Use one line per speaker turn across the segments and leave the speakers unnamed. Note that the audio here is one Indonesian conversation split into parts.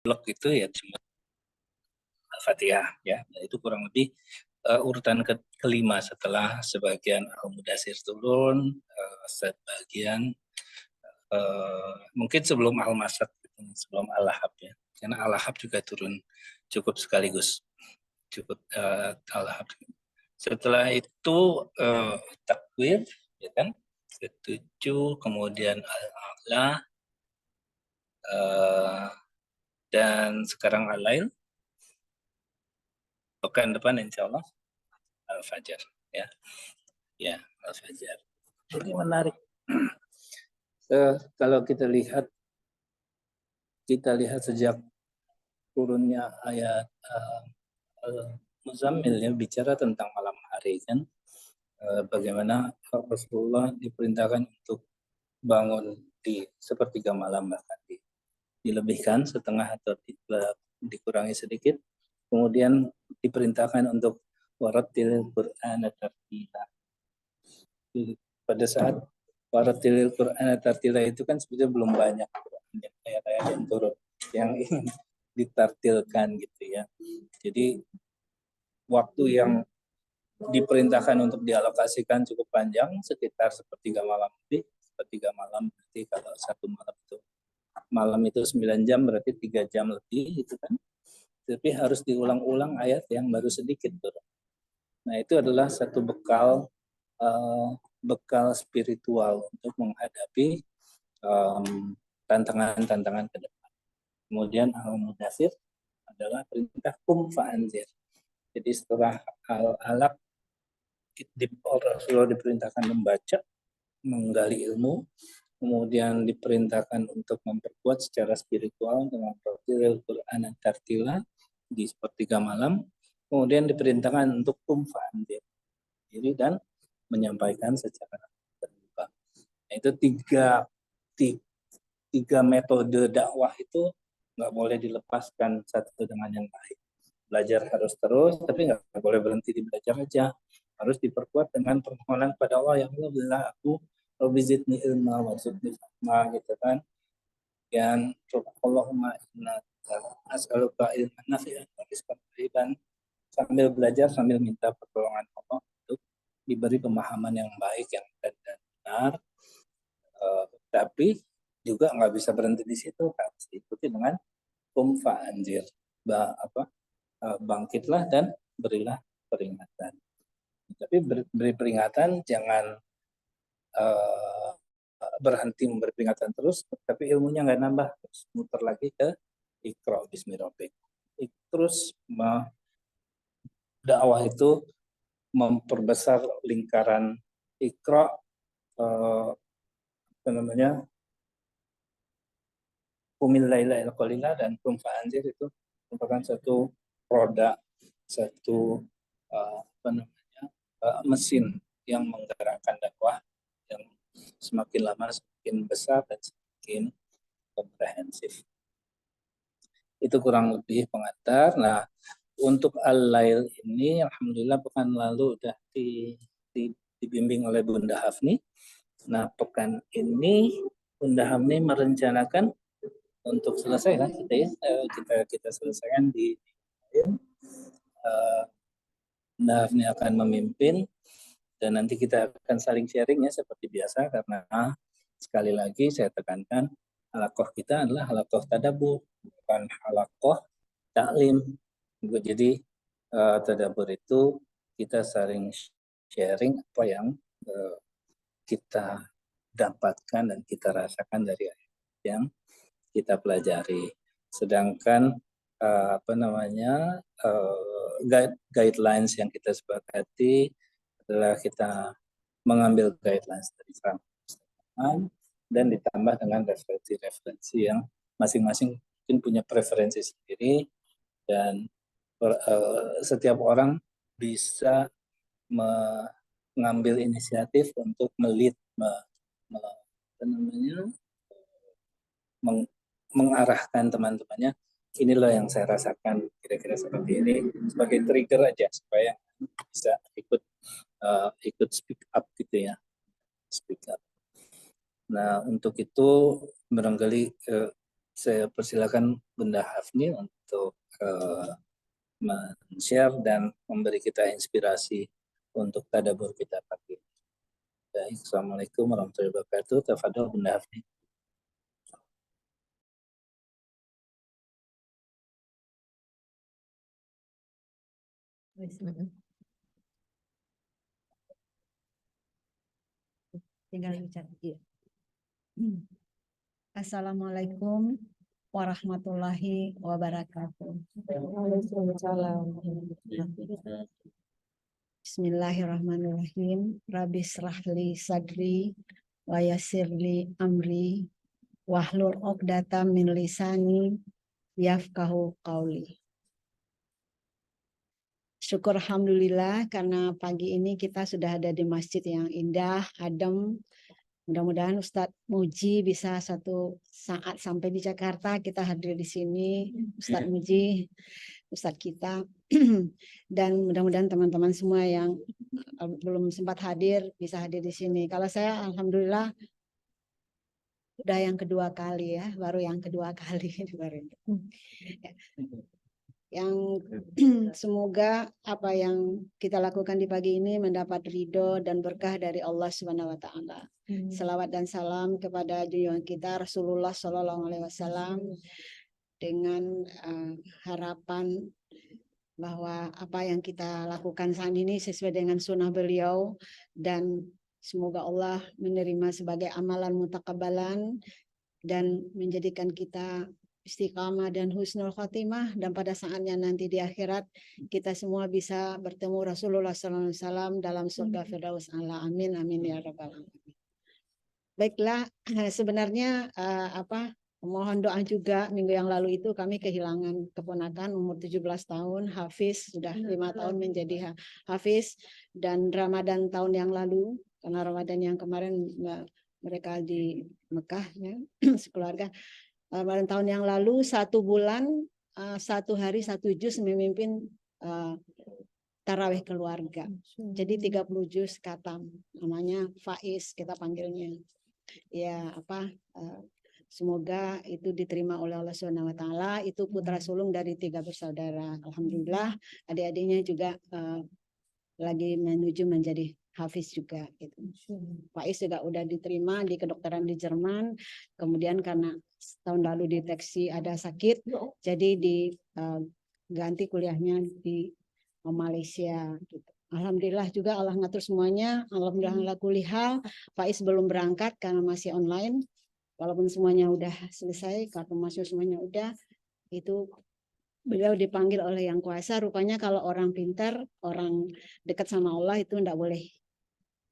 blok itu ya cuma Al-Fatihah ya. Nah, itu kurang lebih urutan kelima setelah sebagian Al-Mudatsir turun, sebagian mungkin sebelum Al-Masad, sebelum Al-Lahab ya. Karena Al-Lahab juga turun cukup sekaligus. Cukup Al-Lahab. Setelah itu takwir ya kan, ketujuh, kemudian Al-A'la, dan sekarang Al-Lail. Pekan depan insya Allah Al-Fajr ya. Ya, Al-Fajr. Ini menarik. Kalau kita lihat sejak turunnya ayat Al-Muzammil ya, bicara tentang malam hari kan, bagaimana Rasulullah diperintahkan untuk bangun di sepertiga malam, bahkan dilebihkan setengah atau dikurangi sedikit, kemudian diperintahkan untuk warattilil Qur'ana tartila. Pada saat warattilil Qur'ana tartila itu kan sebetulnya belum banyak ayat-ayat yang turun yang ingin ditartilkan gitu ya. Jadi waktu yang diperintahkan untuk dialokasikan cukup panjang, sekitar sepertiga malam lebih. Sepertiga malam berarti kalau satu malam itu 9 jam, berarti 3 jam lebih gitu kan. Tapi harus diulang-ulang ayat yang baru sedikit turun. Nah, itu adalah satu bekal spiritual untuk menghadapi tantangan-tantangan ke depan. Kemudian Al-Mudatsir adalah perintah kum fa'anzir. Jadi setelah Al-Alaq, Rasulullah diperintahkan membaca, menggali ilmu, kemudian diperintahkan untuk memperkuat secara spiritual dengan Rattilil Qur'an tartila di sepertiga malam, kemudian diperintahkan untuk fa'anzir diri dan menyampaikan secara terbuka. Nah, itu tiga metode dakwah itu nggak boleh dilepaskan satu dengan yang lain. Belajar harus terus, tapi nggak boleh berhenti di belajar aja. Harus diperkuat dengan permohonan pada Allah, yang Allah bilang aku Rabbi zidni ilma warzuqni fahma gitu kan. Dan Allahumma inna as'aluka ilman nafi'an wa rizqan thayyiban, sambil belajar sambil minta pertolongan Allah untuk diberi pemahaman yang baik, yang benar. Tapi juga nggak bisa berhenti di situ, harus diikuti dengan fa'anzir, bangkitlah dan berilah peringatan. Tapi beri peringatan, jangan berhenti memberi peringatan terus, tapi ilmunya nggak nambah, terus muter lagi ke Iqra bismi rabbik. Terus dakwah itu memperbesar lingkaran Iqra, Qumil laila illa qalila dan Qum fa'anzir itu merupakan satu roda, satu mesin yang menggerakkan dakwah yang semakin lama semakin besar dan semakin komprehensif. Itu kurang lebih pengantar. Nah, untuk Al-Lail ini alhamdulillah pekan lalu sudah dibimbing oleh Bunda Hafni. Nah, pekan ini Bunda Hafni merencanakan untuk selesai lah kita selesaikan di Bunda Hafni akan memimpin, dan nanti kita akan saling sharing ya seperti biasa, karena sekali lagi saya tekankan halaqah kita adalah halaqah tadabbur, bukan halaqah taklim. Jadi tadabbur itu kita saling sharing apa yang kita dapatkan dan kita rasakan dari yang kita pelajari. Sedangkan guidelines yang kita sepakati adalah kita mengambil guidelines dari Islam dan ditambah dengan referensi-referensi yang masing-masing mungkin punya preferensi sendiri, dan setiap orang bisa mengambil inisiatif untuk mengarahkan teman-temannya. Inilah yang saya rasakan kira-kira seperti ini, sebagai trigger aja supaya bisa ikut speak up gitu ya, speak up. Nah, untuk itu barangkali Saya persilakan Bunda Hafni untuk men-share dan memberi kita inspirasi untuk tadabbur kita pagi ini. Baik, Assalamualaikum warahmatullahi wabarakatuh. Tafadhol Bunda Hafni.
Tinggal bicara. Assalamualaikum warahmatullahi wabarakatuh. Bismillahirrahmanirrahim. Rabbi shrahli sadri wa yassirli amri wahlul 'uqdatam min lisani yafqahu qauli. Syukur alhamdulillah karena pagi ini kita sudah ada di masjid yang indah, adem. Mudah-mudahan Ustadz Muji bisa satu saat sampai di Jakarta, kita hadir di sini. Ustadz Muji, Ustadz kita. Dan mudah-mudahan teman-teman semua yang belum sempat hadir bisa hadir di sini. Kalau saya alhamdulillah udah yang kedua kali ya, baru yang kedua kali. Yang semoga apa yang kita lakukan di pagi ini mendapat ridho dan berkah dari Allah Subhanahu wa taala. Selawat dan salam kepada junjungan kita Rasulullah Shallallahu alaihi wasallam dengan harapan bahwa apa yang kita lakukan saat ini sesuai dengan sunnah beliau dan semoga Allah menerima sebagai amalan mutakabbalan dan menjadikan kita istiqamah dan husnul khotimah, dan pada saatnya nanti di akhirat kita semua bisa bertemu Rasulullah SAW dalam surga Firdaus A'la. Amin amin ya rabbal alamin. Baiklah, sebenarnya mohon doa juga. Minggu yang lalu itu kami kehilangan keponakan umur 17 tahun, Hafiz, sudah 5 tahun menjadi Hafiz, dan Ramadan tahun yang lalu, karena Ramadan yang kemarin mereka di Mekah ya, sekeluarga. Ramadan tahun yang lalu 1 bulan 1 hari 1 juz memimpin tarawih keluarga. Jadi 30 juz khatam. Namanya Faiz kita panggilnya. Ya semoga itu diterima oleh Allah Subhanahu wa taala. Itu putra sulung dari 3 bersaudara. Alhamdulillah adik-adiknya juga lagi menuju menjadi Hafiz juga gitu. Faiz juga udah diterima di kedokteran di Jerman. Kemudian karena tahun lalu deteksi ada sakit, jadi diganti kuliahnya di Malaysia gitu. Alhamdulillah juga Allah ngatur semuanya. Alhamdulillah kulihal. Faiz belum berangkat karena masih online. Walaupun semuanya udah selesai, kartu masuk semuanya udah, itu beliau dipanggil oleh Yang Kuasa. Rupanya kalau orang pintar, orang dekat sama Allah itu enggak boleh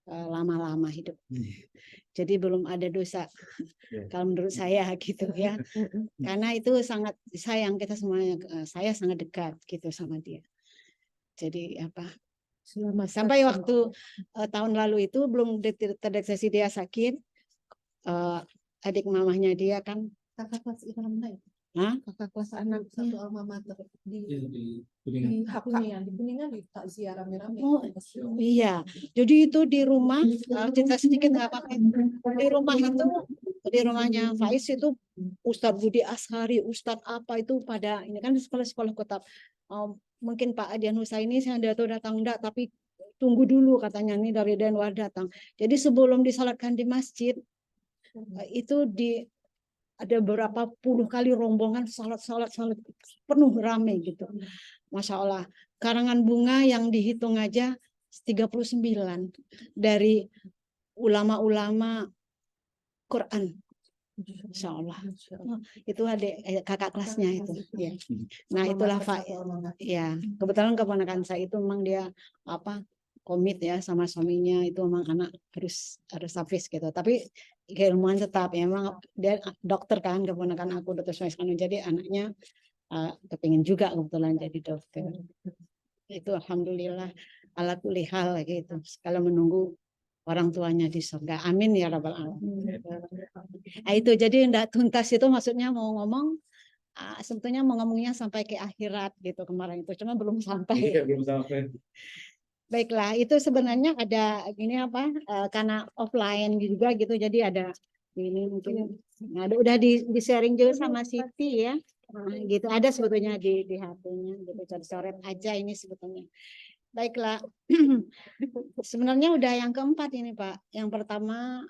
lama-lama hidup. Jadi belum ada dosa kalau menurut saya gitu ya. Karena itu sangat sayang kita semuanya, saya sangat dekat gitu sama dia. Jadi sampai waktu tahun lalu itu belum terdeteksi dia sakit, adik mamahnya dia kan kakak kelas kakak kelas anak satu alma mater di Kuningan di takziah rame-rame. Oh iya, jadi itu di rumah cerita sedikit nggak apa-apa. Di rumah itu, di rumahnya Faiz itu Ustadz Budi Ashari, Ustadz apa itu pada ini kan sekolah-sekolah kota. Mungkin Pak Adian Husaini saya tidak tahu datang enggak, tapi tunggu dulu katanya nih dari Denwar datang. Jadi sebelum disalatkan di masjid itu ada berapa puluh kali rombongan salat penuh ramai gitu. Masya Allah. Karangan bunga yang dihitung aja 39 dari ulama-ulama Quran. Insya Allah. Itu ada kakak kelasnya itu. Ya. Nah itulah ya kebetulan keponakan saya itu memang dia komit ya sama suaminya, itu memang anak harus Hafiz gitu. Tapi keilmuan tetap ya, memang dia dokter kan, keponakan aku Dr. Suhaisanu, jadi anaknya kepingin juga kebetulan jadi dokter. Itu alhamdulillah ala kulli hal gitu. Kalau menunggu orang tuanya di surga. Amin ya rabbal alamin. Itu jadi enggak tuntas itu maksudnya mau ngomong sebetulnya mau ngomongnya sampai ke akhirat gitu kemarin itu, cuma belum sampai. Iya, belum sampai. Baiklah, itu sebenarnya ada karena offline juga gitu, jadi ada Ini mungkin udah di sharing juga sama Siti ya. Nah, gitu ada sebetulnya di HP-nya gitu, coret-coret aja ini sebetulnya. Baiklah. Sebenarnya udah yang keempat ini Pak. Yang pertama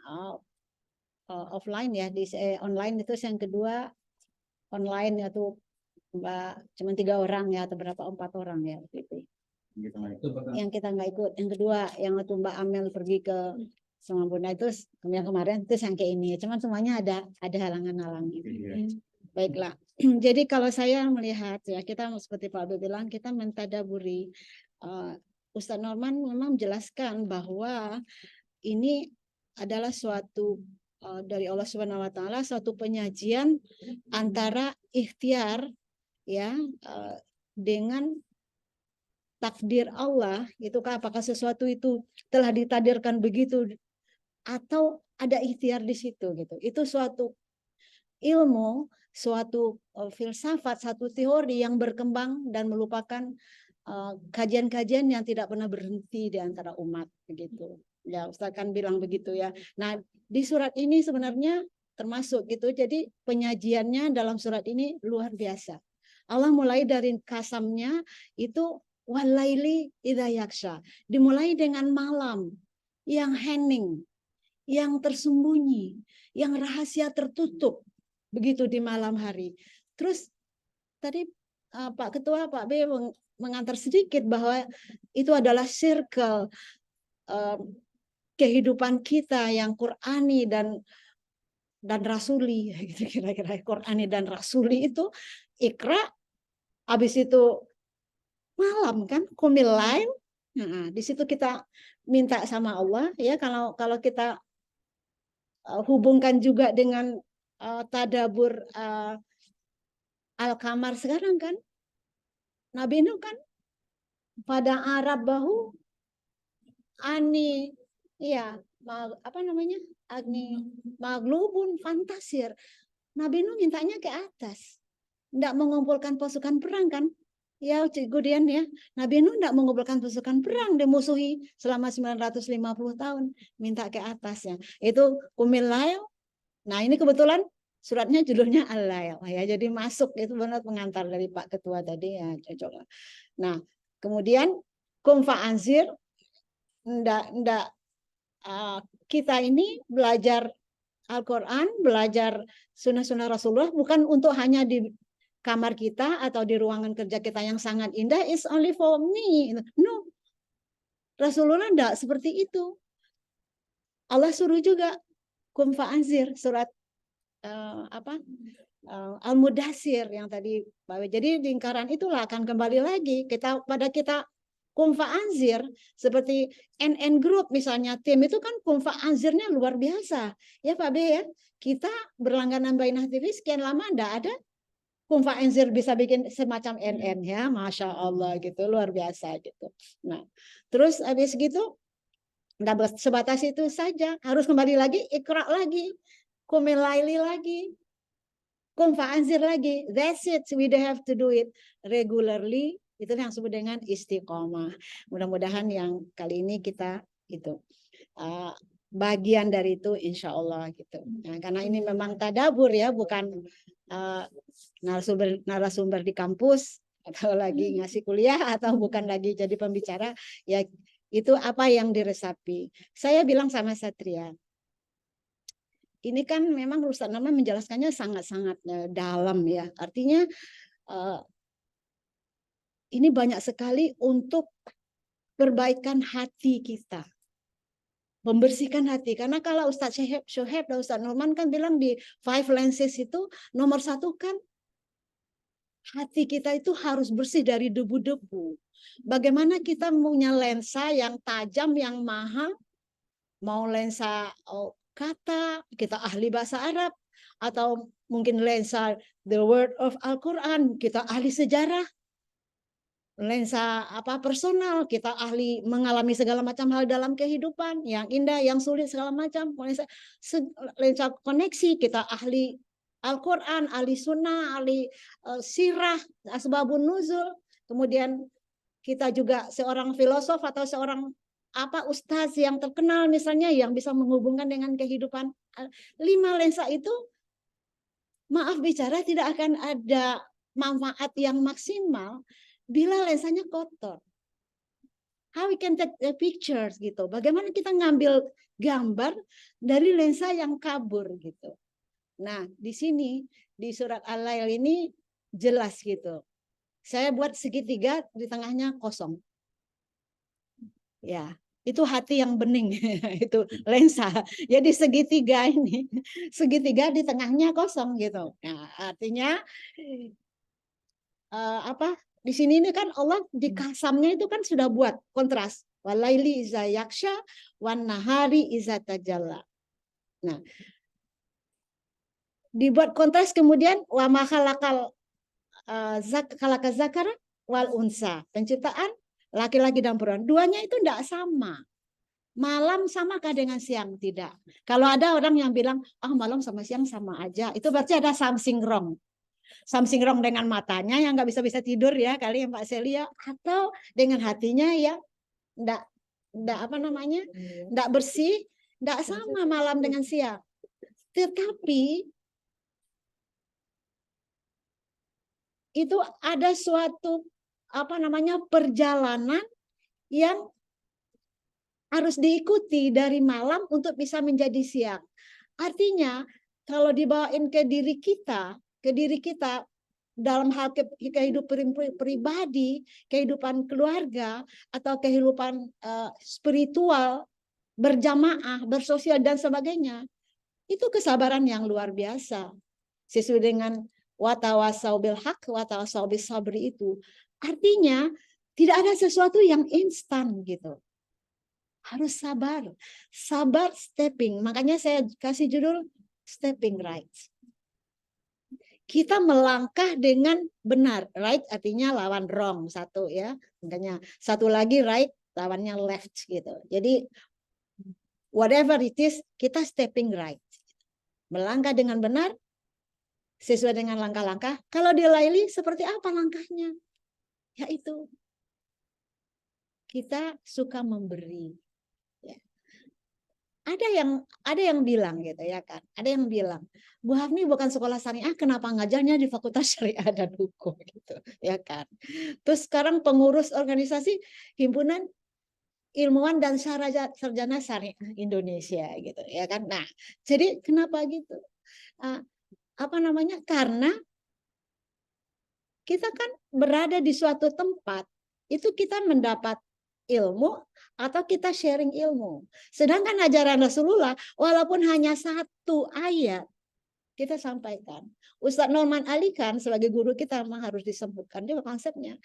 offline ya, online itu, yang kedua online ya tuh Mbak cuma 3 orang ya atau berapa 4 orang ya gitu. Yang kita nggak ikut. Yang kedua yang waktu Mbak Amel pergi ke sama Bunda itu yang kemarin itu yang kayak ini. Cuman semuanya ada halangan-halangan. Baiklah. Jadi kalau saya melihat ya kita seperti Pak Abdul bilang kita mentadaburi. Ustadz Norman memang menjelaskan bahwa ini adalah suatu dari Allah Subhanahu Wa Taala, suatu penyajian antara ikhtiar ya dengan takdir Allah, itu apakah sesuatu itu telah ditakdirkan begitu atau ada ikhtiar di situ gitu. Itu suatu ilmu, suatu filsafat, satu teori yang berkembang dan merupakan kajian-kajian yang tidak pernah berhenti di antara umat begitu. Ya, Ustaz kan bilang begitu ya. Nah, di surat ini sebenarnya termasuk gitu. Jadi penyajiannya dalam surat ini luar biasa. Allah mulai dari kasamnya itu walaili idza yaksha. Dimulai dengan malam yang hening, yang tersembunyi, yang rahasia tertutup. Begitu di malam hari. Terus tadi Pak Ketua, Pak B mengantar sedikit bahwa itu adalah circle kehidupan kita yang Qurani dan rasuli gitu kira-kira. Qurani dan rasuli itu Iqra, habis itu malam kan Qumil Lail. Nah, di situ kita minta sama Allah ya, kalau kita hubungkan juga dengan tadabur Al-Qamar sekarang kan Nabi Nuh kan pada Arab bahu ani ya apa namanya agni maglubun fantasir. Nabi Nuh mintanya ke atas, tidak mengumpulkan pasukan perang kan ya kemudian ya Nabi Nuh tidak mengumpulkan pasukan perang, dimusuhi selama 950 tahun, minta ke atas ya itu Qumil Lail. Nah ini kebetulan suratnya judulnya Al-Lail ya, jadi masuk itu benar pengantar dari Pak Ketua tadi ya cocok. Nah kemudian Qum fa'anzir, ndak kita ini belajar Al-Quran, belajar sunnah-sunnah Rasulullah bukan untuk hanya di kamar kita atau di ruangan kerja kita yang sangat indah, it's only for me. No, Rasulullah enggak seperti itu. Allah suruh juga Qum fa'anzir, surat Al-Mudassir yang tadi. Jadi lingkaran itulah akan kembali lagi kita Qum fa'anzir, seperti NN Group misalnya, tim itu kan Qum fa'anzirnya luar biasa. Ya Pak B ya, kita berlangganan Bainah TV sekian lama enggak ada Qum fa'anzir bisa bikin semacam NN ya, Masya Allah gitu, luar biasa gitu. Nah, terus habis gitu enggak sebatas itu saja, harus kembali lagi Iqra lagi, Qumil Laili lagi, Qum fa'anzir lagi. That's it, we have to do it regularly. Itu yang disebut dengan istiqomah. Mudah-mudahan yang kali ini kita itu bagian dari itu insya Allah gitu. Nah, karena ini memang tadabur ya, bukan narasumber di kampus atau lagi ngasih kuliah atau bukan lagi jadi pembicara ya, itu apa yang diresapi. Saya bilang sama Satria, ini kan memang Ustaz Norman menjelaskannya sangat-sangat dalam ya. Artinya ini banyak sekali untuk perbaikan hati kita, membersihkan hati. Karena kalau Ustaz Shoaib dan Ustaz Norman kan bilang di 5 lenses itu nomor 1 kan hati kita itu harus bersih dari debu-debu. Bagaimana kita punya lensa yang tajam, yang mahal, mau lensa kata, kita ahli bahasa Arab, atau mungkin lensa the word of Al-Quran, kita ahli sejarah, lensa personal, kita ahli mengalami segala macam hal dalam kehidupan, yang indah, yang sulit, segala macam, lensa koneksi, kita ahli Al-Quran, ahli sunnah, ahli sirah, asbabun nuzul, kemudian kita juga seorang filosof atau seorang apa ustaz yang terkenal misalnya yang bisa menghubungkan dengan kehidupan. 5 lensa itu maaf bicara tidak akan ada manfaat yang maksimal bila lensanya kotor. How we can take the pictures gitu. Bagaimana kita ngambil gambar dari lensa yang kabur gitu. Nah, di sini di surat Al-Lail ini jelas gitu. Saya buat segitiga di tengahnya kosong. Ya, itu hati yang bening, itu lensa. Jadi segitiga ini, segitiga di tengahnya kosong gitu. Nah, artinya apa? Di sini ini kan Allah di kasamnya itu kan sudah buat kontras. Walaili iza yaksha wan nahari iza tajalla. Nah, dibuat kontras kemudian wa makhalaqal khalaqa zakara wal unsa. Penciptaan laki-laki dan perempuan. Duanya itu tidak sama. Malam samakah dengan siang? Tidak. Kalau ada orang yang bilang, malam sama siang sama aja. Itu berarti ada something wrong. Something wrong dengan matanya yang nggak bisa tidur ya kali ya Mbak Celia. Atau dengan hatinya yang enggak apa namanya, enggak bersih, enggak sama malam dengan siang. Tetapi itu ada suatu apa namanya perjalanan yang harus diikuti dari malam untuk bisa menjadi siang. Artinya kalau dibawain ke diri kita dalam hal kehidupan pribadi, kehidupan keluarga atau kehidupan spiritual, berjamaah, bersosial dan sebagainya, itu kesabaran yang luar biasa. Sesuai dengan watawasau bil haq, watawasau bis sabri itu. Artinya tidak ada sesuatu yang instan gitu. Harus sabar. Sabar stepping. Makanya saya kasih judul stepping right. Kita melangkah dengan benar. Right artinya lawan wrong. Satu ya. Makanya satu lagi right lawannya left gitu. Jadi whatever it is, kita stepping right. Melangkah dengan benar sesuai dengan langkah-langkah. Kalau di Laili seperti apa langkahnya? Yaitu kita suka memberi. Ada yang bilang gitu ya kan. Ada yang bilang, Bu Hafni bukan sekolah syariah, kenapa ngajarnya di Fakultas Syariah dan Hukum gitu, ya kan. Terus sekarang pengurus organisasi Himpunan Ilmuwan dan Sarjana Syariah Indonesia gitu, ya kan. Nah, jadi kenapa gitu? Apa namanya? Karena kita kan berada di suatu tempat, itu kita mendapat ilmu atau kita sharing ilmu. Sedangkan ajaran Rasulullah, walaupun hanya satu ayat, kita sampaikan. Ustadz Norman Ali kan sebagai guru kita memang harus disebutkan. Dia konsepnya,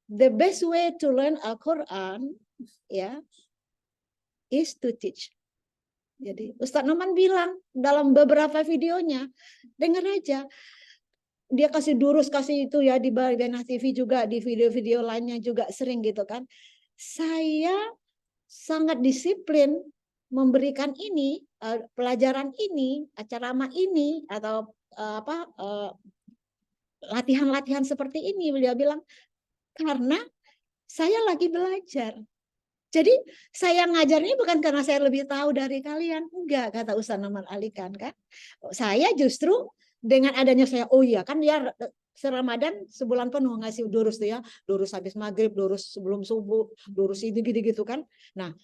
the best way to learn Al-Quran ya, is to teach. Jadi Ustadz Norman bilang dalam beberapa videonya, dengar aja, dia kasih durus, kasih itu ya di Bagian TV juga, di video-video lainnya juga sering gitu kan. Saya sangat disiplin memberikan ini, pelajaran ini, ceramah ini, atau latihan-latihan seperti ini. Beliau bilang, karena saya lagi belajar. Jadi saya ngajarnya bukan karena saya lebih tahu dari kalian. Enggak, kata Ustaz Norman Ali kan. Saya justru dengan adanya saya, oh iya kan dia Ramadan sebulan penuh ngasih durus tuh ya, durus habis maghrib, durus sebelum subuh, durus ini gitu kan. Nah,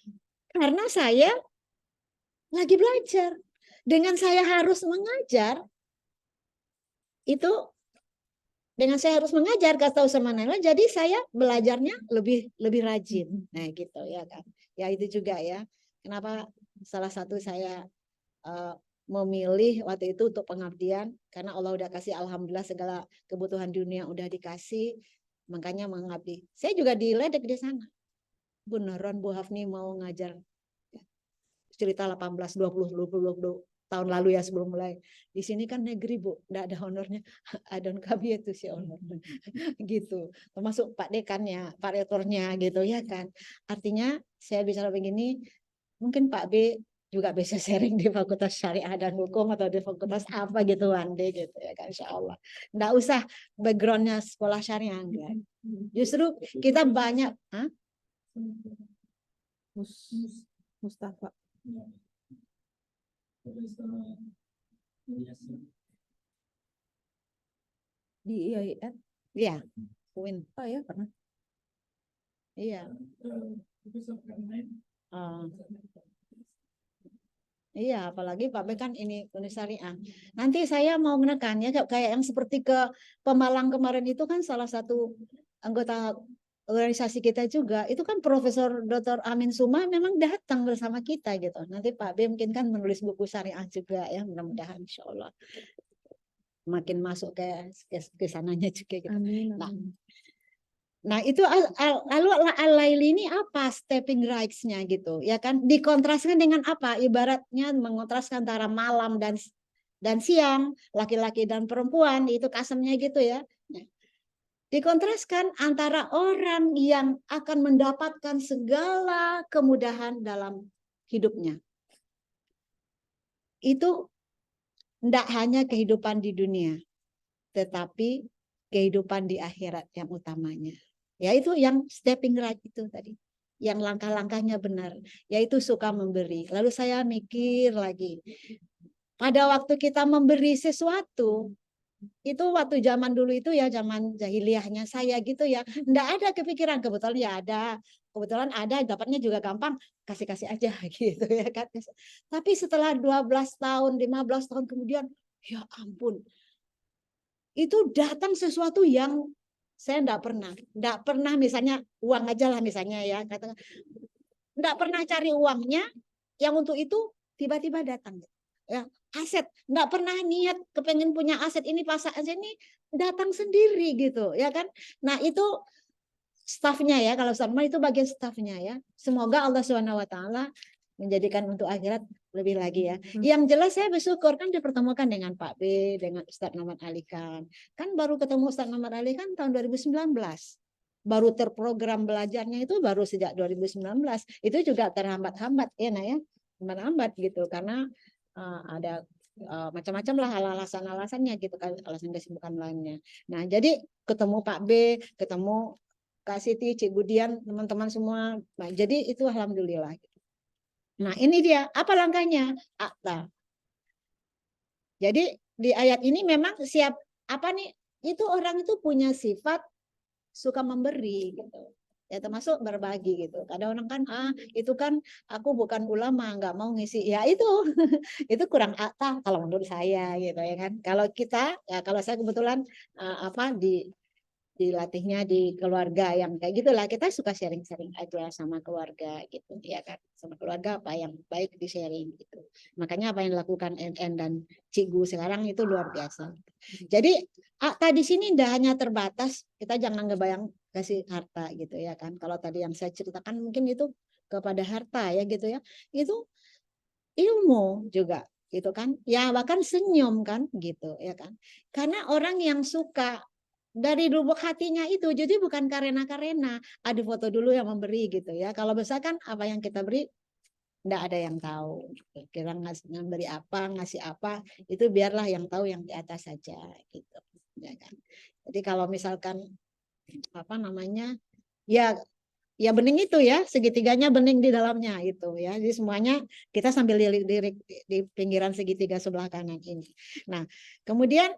karena saya lagi belajar, dengan saya harus mengajar itu, dengan saya harus mengajar kata Ustaz Manila, jadi saya belajarnya lebih rajin. Nah gitu ya kan. Ya itu juga ya. Kenapa salah satu saya memilih waktu itu untuk pengabdian, karena Allah udah kasih alhamdulillah segala kebutuhan dunia udah dikasih, makanya mengabdi. Saya juga diledek di sana. Beneran Bu Hafni mau ngajar cerita 18 20 tahun lalu ya sebelum mulai. Di sini kan negeri Bu, enggak ada honornya. Adon kami itu si honor. Gitu. Termasuk Pak Dekannya, Pak Rektornya gitu ya kan. Artinya saya bicara begini, mungkin Pak B juga bisa sharing di Fakultas Syariah dan Hukum atau di fakultas apa gitu Wande gitu ya kan, insya Allah. Nggak usah backgroundnya sekolah syariah enggak. Justru kita banyak
Mustafa. Di IAIN.
Iya, UIN.
Oh ya, pernah.
Iya. Iya, apalagi Pak B kan ini Uni Syariah. Nanti saya mau menekan ya, kayak yang seperti ke Pemalang kemarin itu kan salah satu anggota organisasi kita juga. Itu kan Profesor Dr. Amin Suma memang datang bersama kita gitu. Nanti Pak B mungkin kan menulis buku syariah juga ya, mudah-mudahan insya Allah makin masuk ke sananya juga gitu.
Amin.
Nah, itu lalu Al-Laili ini apa stepping rights-nya gitu, ya kan? Dikontraskan dengan apa? Ibaratnya mengontraskan antara malam dan siang, laki-laki dan perempuan, itu kasemnya gitu ya. Nah, dikontraskan antara orang yang akan mendapatkan segala kemudahan dalam hidupnya. Itu tidak hanya kehidupan di dunia, tetapi kehidupan di akhirat yang utamanya. Yaitu yang stepping right itu tadi. Yang langkah-langkahnya benar. Yaitu suka memberi. Lalu saya mikir lagi. Pada waktu kita memberi sesuatu, itu waktu zaman dulu itu ya, zaman jahiliyahnya saya gitu ya. Enggak ada kepikiran, kebetulan ya ada. Kebetulan ada, dapatnya juga gampang. Kasih-kasih aja gitu ya kan. Tapi setelah 12 tahun, 15 tahun kemudian, ya ampun. Itu datang sesuatu yang saya enggak pernah misalnya uang aja lah misalnya ya, katakan enggak pernah cari uangnya, yang untuk itu tiba-tiba datang ya, aset, enggak pernah niat kepengen punya aset ini, pasar aset ini datang sendiri gitu ya kan. Nah itu stafnya ya, kalau staff itu bagian stafnya ya. Semoga Allah SWT menjadikan untuk akhirat lebih lagi ya. Yang jelas saya bersyukur kan dipertemukan dengan Pak B, dengan Ustadz Muhammad Ali Khan. Kan baru ketemu Ustadz Muhammad Ali Khan tahun 2019. Baru terprogram belajarnya itu baru sejak 2019. Itu juga terhambat-hambat ya, nah ya. Hambat-hambat gitu karena ada macam-macam lah alasan-alasannya gitu kan, alasan kesibukan lainnya. Nah, jadi ketemu Pak B, ketemu Kak Siti, Cik Budian, teman-teman semua. Nah, jadi itu alhamdulillah. Nah, ini dia. Apa langkahnya? Akta. Jadi di ayat ini memang siap apa nih? Itu orang itu punya sifat suka memberi gitu. Ya termasuk berbagi gitu. Kadang orang kan itu kan aku bukan ulama, nggak mau ngisi. Ya itu itu kurang akta kalau menurut saya gitu ya kan. Kalau kita ya kalau saya kebetulan dilatihnya di keluarga yang kayak gitulah, kita suka sharing-sharing aja sama keluarga gitu ya kan, sama keluarga apa yang baik di sharing gitu. Makanya apa yang dilakukan NN dan Cikgu sekarang itu luar biasa. Jadi akta di sini tidak hanya terbatas, kita jangan ngebayang kasih harta gitu ya kan. Kalau tadi yang saya ceritakan mungkin itu kepada harta ya gitu ya, itu ilmu juga gitu kan ya, bahkan senyum kan gitu ya kan, karena orang yang suka dari lubuk hatinya itu, jadi bukan karena ada foto dulu yang memberi gitu ya. Kalau besar kan apa yang kita beri enggak ada yang tahu. Kita ngasih apa, ngasih apa, itu biarlah yang tahu yang di atas saja gitu. Ya kan. Jadi kalau misalkan apa namanya? Ya ya bening itu ya, segitiganya bening di dalamnya itu ya. Jadi semuanya kita sambil lirik di pinggiran segitiga sebelah kanan ini. Nah, kemudian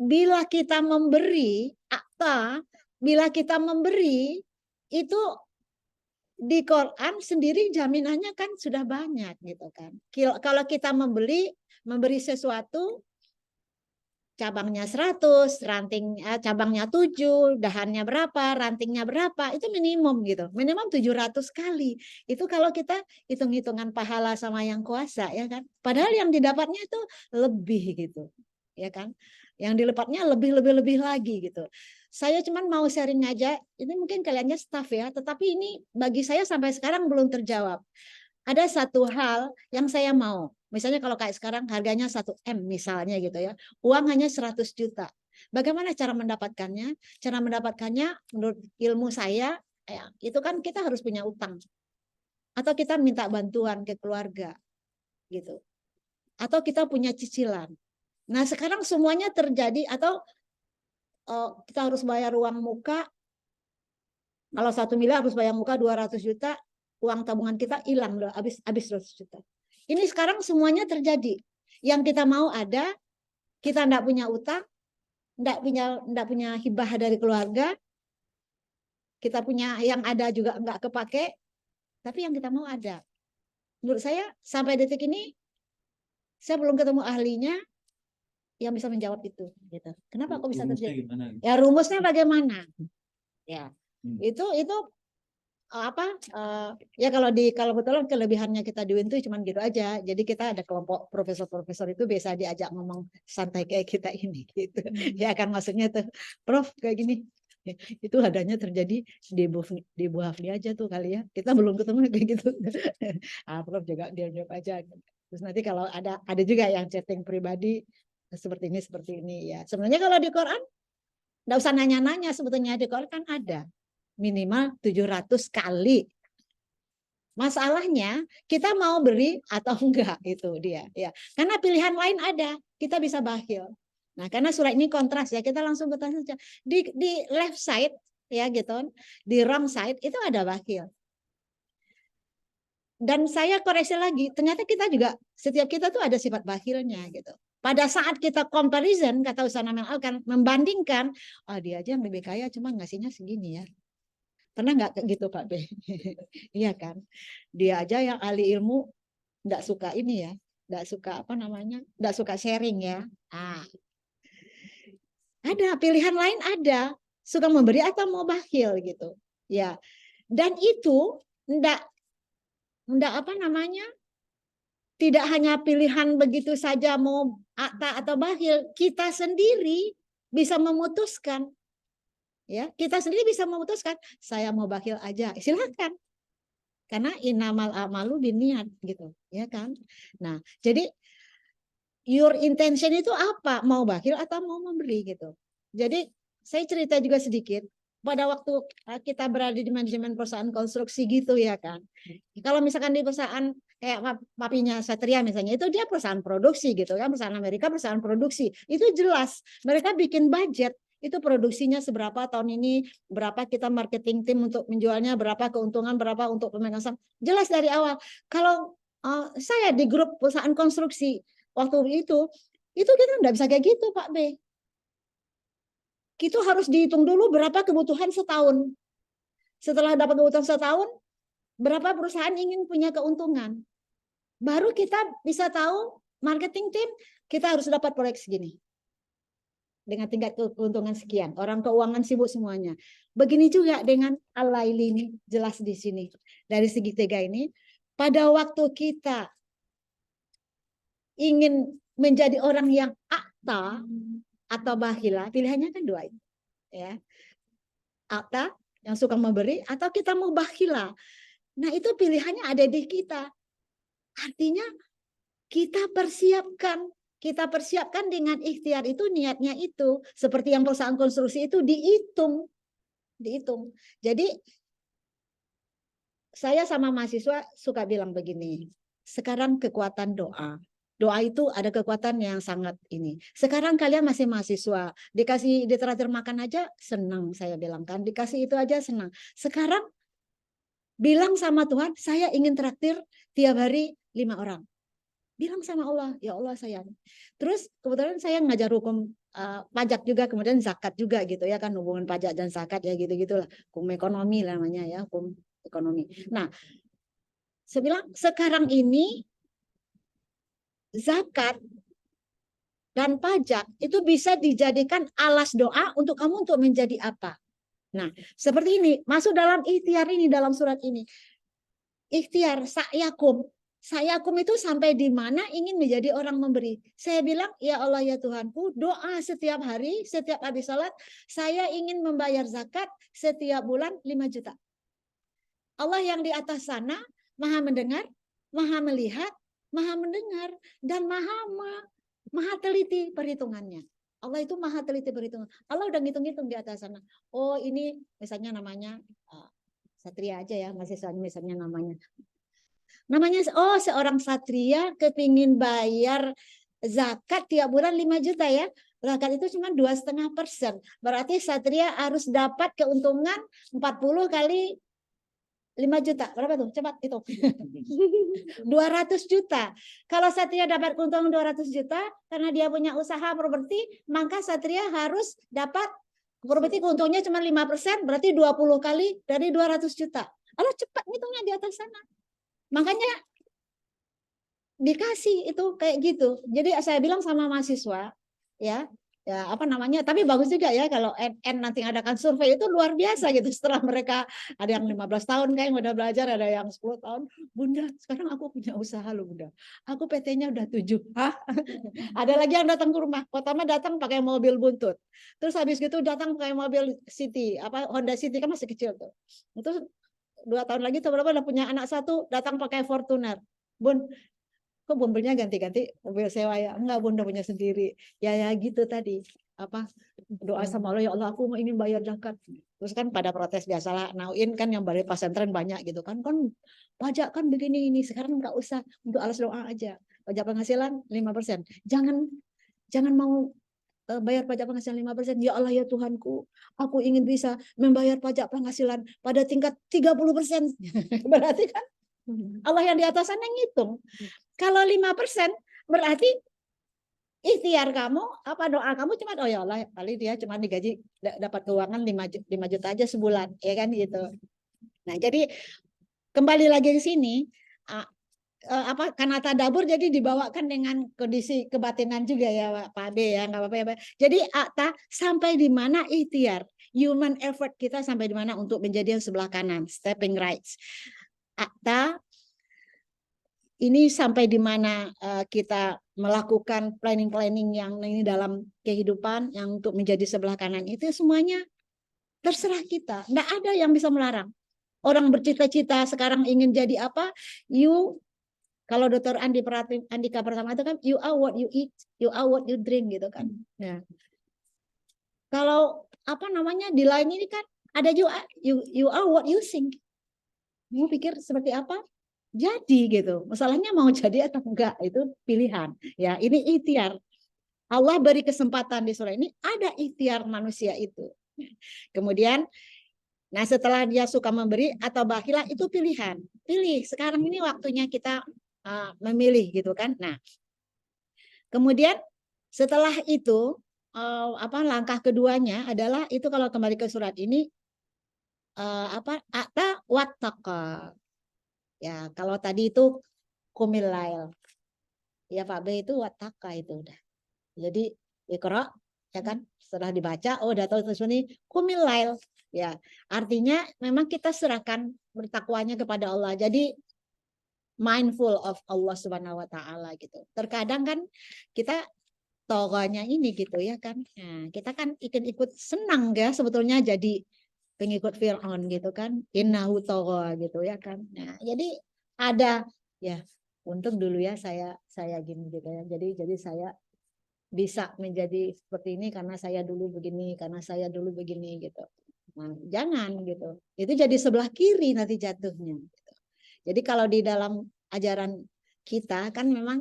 bila kita memberi akta, bila kita memberi itu di Quran sendiri jaminannya kan sudah banyak gitu kan. Kalau kita memberi sesuatu cabangnya 100, cabangnya 7, dahannya berapa, rantingnya berapa, itu minimum gitu. Minimum 700 kali. Itu kalau kita hitung-hitungan pahala sama yang kuasa ya kan. Padahal yang didapatnya itu lebih gitu. Ya kan? Yang dilipatnya lebih lagi gitu. Saya cuman mau sharing aja, ini mungkin kaliannya staff ya, tetapi ini bagi saya sampai sekarang belum terjawab. Ada satu hal yang saya mau. Misalnya kalau kayak sekarang harganya 1 M misalnya gitu ya. Uang hanya 100 juta. Bagaimana cara mendapatkannya? Cara mendapatkannya menurut ilmu saya, ya, itu kan kita harus punya utang. Atau kita minta bantuan ke keluarga gitu. Atau kita punya cicilan. Nah, sekarang semuanya terjadi atau kita harus bayar uang muka, Kalau 1 miliar harus bayar muka 200 juta, uang tabungan kita hilang loh, habis 200 juta. Ini sekarang semuanya terjadi. Yang kita mau ada, kita enggak punya utang, enggak punya hibah dari keluarga, kita punya yang ada juga enggak kepake, tapi yang kita mau ada. Menurut saya sampai detik ini saya belum ketemu ahlinya yang bisa menjawab itu. Gitu. Kenapa kok bisa terjadi? Ya rumusnya bagaimana? Ya itu ya kalau kebetulan kelebihannya kita di UIN itu cuma gitu aja. Jadi kita ada kelompok profesor-profesor itu biasa diajak ngomong santai kayak kita ini gitu. Ya kan maksudnya tuh, Prof kayak gini. Itu adanya terjadi di Bu Hafni aja tuh kali ya. Kita belum ketemu kayak gitu. Prof juga dia jawab aja. Terus nanti kalau ada juga yang chatting pribadi seperti ini ya. Sebenarnya kalau di Quran enggak usah nanya-nanya, sebetulnya di Quran kan ada minimal 700 kali. Masalahnya kita mau beri atau enggak itu dia ya. Karena pilihan lain ada, kita bisa bakhil. Nah, karena surat ini kontras ya, kita langsung bertanya saja. Di left side ya gitu, di wrong side itu ada bakhil. Dan saya koreksi lagi, ternyata setiap kita tuh ada sifat bakhilnya gitu. Pada saat kita comparison, kata Ustaz Namel akan membandingkan, dia aja yang lebih kaya cuma ngasihnya segini ya. Pernah nggak kayak gitu Pak B? Iya kan? Dia aja yang ahli ilmu nggak suka ini ya, nggak suka nggak suka sharing ya. Ada pilihan lain ada, suka memberi atau mau bakhil gitu. Ya, dan itu nggak tidak hanya pilihan begitu saja mau atau bakhil, kita sendiri bisa memutuskan. Ya, kita sendiri bisa memutuskan saya mau bakhil aja, silakan. Karena innamal a'malu binniyat gitu, ya kan? Nah, jadi your intention itu apa? Mau bakhil atau mau memberi gitu. Jadi saya cerita juga sedikit. Pada waktu kita berada di manajemen perusahaan konstruksi gitu ya kan. Kalau misalkan di perusahaan kayak papinya Satria misalnya, itu dia perusahaan produksi gitu kan, perusahaan Amerika perusahaan produksi. Itu jelas mereka bikin budget. Itu produksinya seberapa tahun ini, berapa kita marketing tim untuk menjualnya, berapa keuntungan, berapa untuk pemegang saham. Jelas dari awal. Kalau saya di grup perusahaan konstruksi waktu itu kita nggak bisa kayak gitu Pak B. Itu harus dihitung dulu berapa kebutuhan setahun. Setelah dapat kebutuhan setahun, berapa perusahaan ingin punya keuntungan. Baru kita bisa tahu marketing tim kita harus dapat proyek segini. Dengan tingkat keuntungan sekian. Orang keuangan sibuk semuanya. Begini juga dengan Al-Laili ini jelas di sini. Dari segitiga ini, pada waktu kita ingin menjadi orang yang akta atau bakhila, pilihannya kan dua itu. Ya. Akta yang suka memberi atau kita mau bakhila. Nah, itu pilihannya ada di kita. Artinya kita persiapkan dengan ikhtiar itu, niatnya itu seperti yang perusahaan konstruksi itu dihitung. Jadi saya sama mahasiswa suka bilang begini, sekarang kekuatan doa itu ada kekuatan yang sangat ini. Sekarang kalian masih mahasiswa, dikasih ditraktir makan aja senang, saya bilang kan, dikasih itu aja senang. Sekarang bilang sama Tuhan, saya ingin traktir tiap hari 5 orang. Bilang sama Allah, ya Allah saya. Terus kebetulan saya ngajar hukum pajak juga, kemudian zakat juga gitu ya kan, hubungan pajak dan zakat ya gitu-gitulah. Hukum ekonomi namanya ya, hukum ekonomi. Nah, saya bilang sekarang ini zakat dan pajak itu bisa dijadikan alas doa untuk kamu untuk menjadi apa. Nah, seperti ini, masuk dalam ikhtiar ini, dalam surat ini. Ikhtiar, sa'yakum. Sa'yakum itu sampai di mana ingin menjadi orang memberi. Saya bilang, ya Allah ya Tuhanku, doa setiap hari, setiap habis salat, saya ingin membayar zakat setiap bulan 5 juta. Allah yang di atas sana, maha mendengar, maha melihat, maha mendengar, dan maha teliti perhitungannya. Allah itu maha teliti perhitungan. Allah udah ngitung-ngitung di atas sana. Oh ini misalnya namanya Satria aja ya, masih misalnya namanya. Seorang Satria kepingin bayar zakat tiap bulan 5 juta ya. Zakat itu cuma 2,5%. Berarti Satria harus dapat keuntungan 40 kali 5 juta. Berapa tuh? Cepat itu. 200 juta. Kalau Satria dapat keuntungan 200 juta karena dia punya usaha properti, maka Satria harus dapat properti keuntungannya cuma 5%, berarti 20 kali dari 200 juta. Allah cepat ngitungnya di atas sana. Makanya dikasih itu kayak gitu. Jadi saya bilang sama mahasiswa, ya apa namanya, tapi bagus juga ya kalau NN nanti adakan survei itu luar biasa gitu. Setelah mereka ada yang 15 tahun kayak udah belajar, ada yang 10 tahun. Bunda, sekarang aku punya usaha loh Bunda. Aku PT-nya udah 7. Hah? Ada lagi yang datang ke rumah. Pertama datang pakai mobil buntut. Terus habis gitu datang pakai mobil City, apa Honda City kan masih kecil tuh. Terus 2 tahun lagi atau berapa udah punya anak 1, datang pakai Fortuner. Bun, kok mobilnya ganti-ganti mobil sewa ya? Enggak, Bunda punya sendiri. Ya gitu tadi. Apa doa sama Allah, ya Allah aku mau ingin bayar zakat. Terus kan pada protes biasalah, nauin kan yang balik pesantren banyak gitu kan. Kan pajak kan begini ini, sekarang enggak usah, untuk alas doa aja. Pajak penghasilan 5%. Jangan mau bayar pajak penghasilan 5%. Ya Allah ya Tuhanku, aku ingin bisa membayar pajak penghasilan pada tingkat 30%. Berarti kan Allah yang di atas sana ngitung. Kalau 5% berarti ikhtiar kamu, apa doa kamu cuma oh ya Allah, kali dia cuma digaji dapat keuangan 5 juta aja sebulan, ya kan gitu. Nah, jadi kembali lagi ke sini, apa karena tadabur jadi dibawakan dengan kondisi kebatinan juga ya Pak B ya, nggak apa-apa ya Pak. Jadi sampai di mana ikhtiar, human effort kita sampai di mana untuk menjadi yang sebelah kanan, stepping rights. Ini sampai di mana kita melakukan planning yang ini dalam kehidupan yang untuk menjadi sebelah kanan itu semuanya terserah kita. Nggak ada yang bisa melarang. Orang bercita-cita sekarang ingin jadi apa? Kalau Dr. Andika pertama itu kan you are what you eat, you are what you drink gitu kan. Ya. Kalau apa namanya di lain ini kan ada you are what you think. Mau pikir seperti apa? Jadi gitu. Masalahnya mau jadi atau enggak itu pilihan. Ya, ini ikhtiar. Allah beri kesempatan di surah ini ada ikhtiar manusia itu. Kemudian nah setelah dia suka memberi atau bakhilah itu pilihan. Pilih. Sekarang ini waktunya kita memilih gitu kan. Nah, kemudian setelah itu langkah keduanya adalah itu kalau kembali ke surat ini ata wattaqa. Ya, kalau tadi itu kumilail. Ya Pak B itu wattaka itu udah. Jadi Iqra ya kan setelah dibaca udah tahu terus ini kumilail. Ya, artinya memang kita serahkan bertakwanya kepada Allah. Jadi mindful of Allah Subhanahu wa taala gitu. Terkadang kan kita toganya ini gitu ya kan. Nah, kita kan ikut senang ya sebetulnya jadi pengikut Fir'aun gitu kan, innahu tagha gitu ya kan. Nah, jadi ada ya untung dulu ya saya gini gitu ya. Jadi saya bisa menjadi seperti ini karena saya dulu begini, karena saya dulu begini gitu. Nah, jangan gitu. Itu jadi sebelah kiri nanti jatuhnya. Gitu. Jadi kalau di dalam ajaran kita kan memang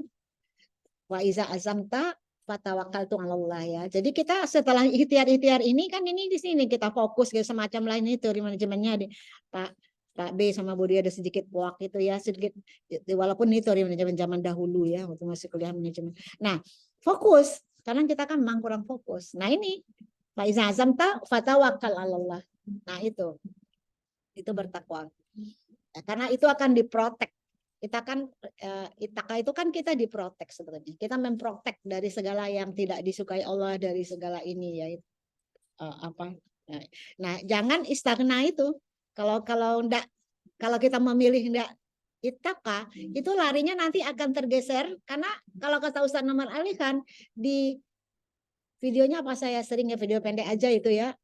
wa iza azamta fatawakkaltu 'alallah ya. Jadi kita setelah ikhtiar ini kan ini di sini kita fokus ke semacam lain itu manajemennya di Pak B sama Bu Dia ada sedikit puak itu ya sedikit walaupun itu manajemen zaman dahulu ya waktu masih kuliah manajemen. Nah, fokus karena kita kan memang kurang fokus. Nah, ini fa iza azamta fatawakkal 'alallah. Nah, itu bertakwa. Ya, karena itu akan diprotek. Kita kan itaka itu kan kita diprotek sebenarnya. Kita memprotek dari segala yang tidak disukai Allah, dari segala ini ya apa. Nah, jangan istagna itu. Kalau kita memilih enggak itaka, itu larinya nanti akan tergeser karena kalau kata Ustaz Nomor Ali kan di videonya apa saya sering ya video pendek aja itu ya.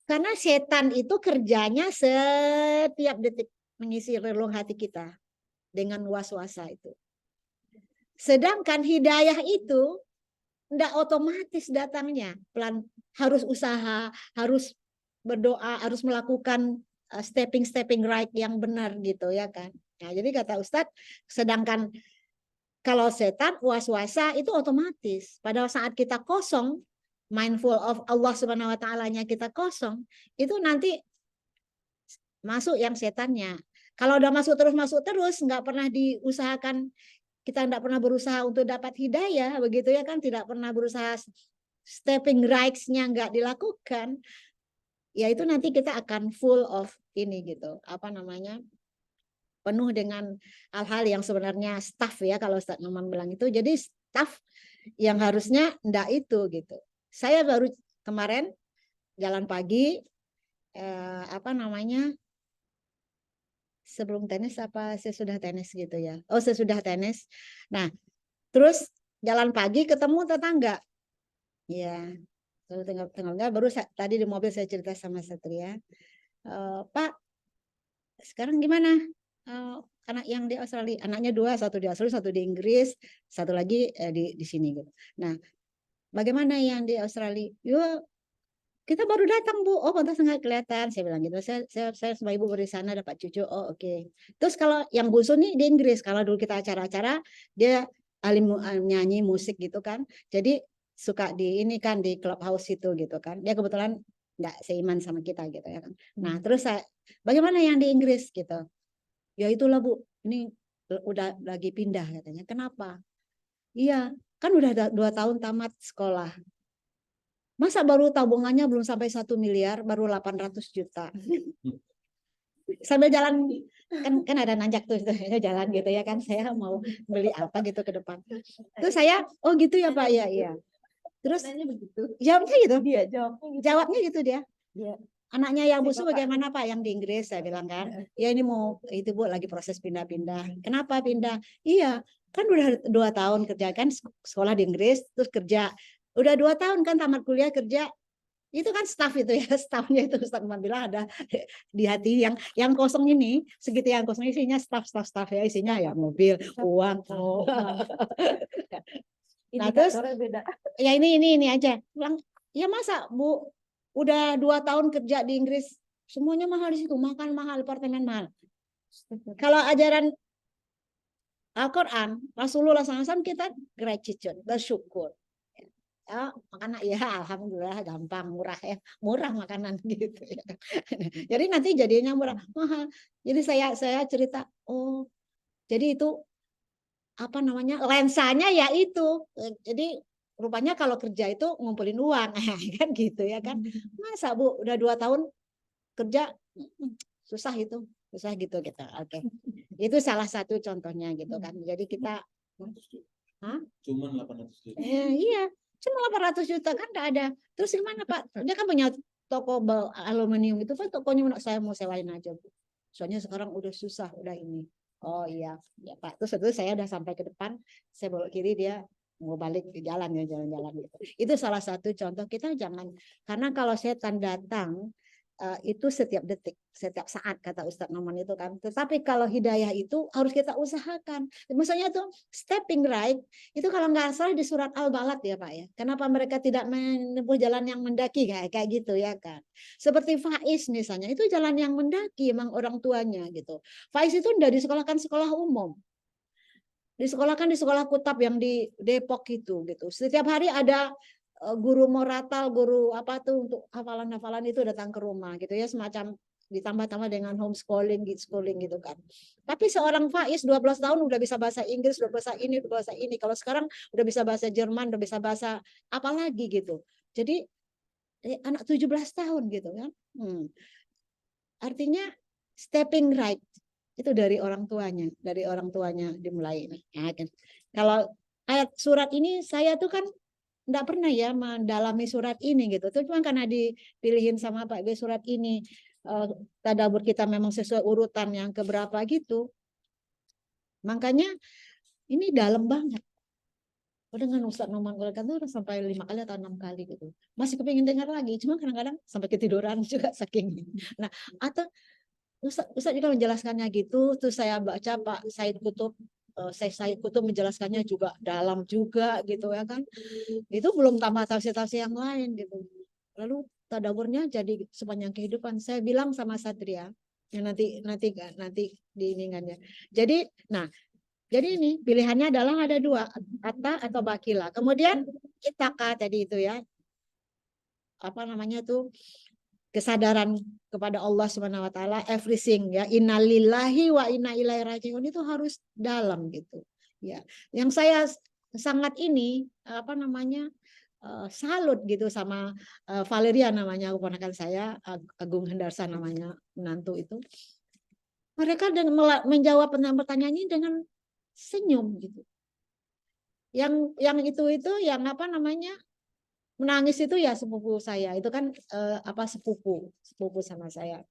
Karena setan itu kerjanya setiap detik mengisi relung hati kita dengan was-wasa itu. Sedangkan hidayah itu tidak otomatis datangnya, harus usaha, harus berdoa, harus melakukan stepping right yang benar gitu ya kan. Nah, jadi kata Ustadz, sedangkan kalau setan was-wasa itu otomatis. Pada saat kita kosong, mindful of Allah Subhanahu wa Ta'ala-nya kita kosong, itu nanti masuk yang setannya. Kalau udah masuk terus, nggak pernah diusahakan, kita nggak pernah berusaha untuk dapat hidayah, begitu ya kan, tidak pernah berusaha stepping rights-nya nggak dilakukan, ya itu nanti kita akan full of ini gitu, apa namanya, penuh dengan hal-hal yang sebenarnya staff ya, kalau Ustaz Noman bilang itu, jadi staff yang harusnya ndak itu gitu. Saya baru kemarin jalan pagi, apa namanya, sebelum tenis apa sesudah tenis gitu ya. Oh, sesudah tenis. Nah, terus jalan pagi ketemu tetangga. Ya, tetangga baru tadi di mobil saya cerita sama Satria. Pak, sekarang gimana? Anak yang di Australia, anaknya 2, satu di Australia, satu di Inggris, satu lagi di sini gitu. Nah, bagaimana yang di Australia? Yuk, kita baru datang Bu. Oh, pantas nggak kelihatan. Saya bilang gitu. Saya sama ibu baru di sana dapat cucu. Oh, oke. Terus kalau yang Busu nih di Inggris. Kalau dulu kita acara-acara, dia ahli nyanyi musik gitu kan. Jadi suka di ini kan di clubhouse itu gitu kan. Dia kebetulan nggak seiman sama kita gitu ya kan. Nah, terus saya, bagaimana yang di Inggris gitu? Ya itulah Bu. Ini udah lagi pindah katanya. Kenapa? Iya, kan udah 2 tahun tamat sekolah. Masa baru tabungannya belum sampai 1 miliar, baru 800 juta. Sambil jalan, kan ada nanjak tuh jalan gitu ya kan, saya mau beli apa gitu ke depan. Terus saya, oh gitu ya Pak, ya iya. Terus jawabnya gitu.
Dia jawabnya gitu.
Jawabnya gitu dia.
Dia.
Anaknya yang Busu bagaimana Pak yang di Inggris? Saya bilang kan, ya ini mau itu Bu lagi proses pindah-pindah. Kenapa pindah? Iya, kan udah 2 tahun kerja kan, sekolah di Inggris, terus kerja. Udah 2 tahun kan tamat kuliah kerja, itu kan staff itu ya, staffnya itu Ustaz Umar bilang ada di hati yang kosong ini, segitu yang kosong isinya staff ya, isinya ya mobil, uang. Nah terus
beda.
ya ini aja. Bilang, ya masa Bu udah 2 tahun kerja di Inggris, semuanya mahal di situ, makan mahal, apartemen mahal. Kalau ajaran Al-Quran, Rasulullah SAW kita gratitude, bersyukur. Ya, makanan ya alhamdulillah gampang, murah ya, murah makanan gitu ya. Jadi nanti jadinya murah, mahal. Jadi saya cerita, oh jadi itu apa namanya, lensanya ya itu. Jadi rupanya kalau kerja itu ngumpulin uang kan gitu ya kan. Masa Bu udah 2 tahun kerja, susah itu, susah gitu gitu. Oke. Itu salah satu contohnya gitu kan. Jadi kita
Cuman 800 juta.
iya, cuma 800 juta kan enggak ada. Terus gimana Pak? Dia kan punya toko aluminium itu Pak, tokonya saya mau sewain aja Bu. Soalnya sekarang udah susah, udah ini. Oh iya, ya Pak. Terus itu saya udah sampai ke depan, saya bawa kiri, dia mau balik di jalan ya, jalan-jalan gitu. Itu salah satu contoh, kita jangan, karena kalau setan datang itu setiap detik, setiap saat kata Ustadz Noman itu kan. Tetapi kalau hidayah itu harus kita usahakan. Misalnya tuh stepping right itu kalau nggak salah di surat Al-Balad ya Pak ya. Kenapa mereka tidak menempuh jalan yang mendaki kayak gitu ya kan. Seperti Faiz misalnya, itu jalan yang mendaki emang orang tuanya gitu. Faiz itu udah disekolahkan sekolah umum. Disekolahkan di sekolah Kutab yang di Depok gitu. Setiap hari ada guru moratal, guru apa tuh untuk hafalan-hafalan itu datang ke rumah gitu ya, semacam ditambah-tambah dengan homeschooling gitu kan. Tapi seorang Faiz 12 tahun udah bisa bahasa Inggris, udah bahasa ini, udah bahasa ini. Kalau sekarang udah bisa bahasa Jerman, udah bisa bahasa apa lagi gitu. Jadi anak 17 tahun gitu kan. Artinya stepping right itu dari orang tuanya dimulai. Ya, kan? Kalau ayat surat ini saya tuh kan enggak pernah ya mendalami surat ini gitu. Itu cuma karena dipilihin sama Pak B surat ini, tadabbur kita memang sesuai urutan yang keberapa gitu. Makanya ini dalam banget. Dengan Ustadz Noman Gulakan tuh sampai 5 kali atau 6 kali gitu. Masih kepingin dengar lagi, cuma kadang-kadang sampai ketiduran juga saking. Nah, atau Ustadz juga menjelaskannya gitu, terus saya baca Pak Said Kutub, Said Kutub menjelaskannya juga dalam juga gitu ya kan. Itu belum tambah tafsir-tafsir yang lain gitu. Lalu tadaburnya jadi sepanjang kehidupan. Saya bilang sama Satria, ya nanti diiningannya. Jadi ini pilihannya adalah ada 2, kata atau bakila. Kemudian kita tadi itu ya. apa namanya tuh kesadaran kepada Allah Subhanahu wa taala, everything ya, innalillahi wa inna ilaihi rajiun itu harus dalam gitu. Ya. Yang saya sangat ini apa namanya salut gitu sama Valeria namanya keponakan saya, Agung Hendarsa namanya menantu itu. Mereka menjawab pertanyaan ini dengan senyum gitu. Yang itu yang apa namanya menangis itu ya sepupu saya itu kan sepupu sama saya.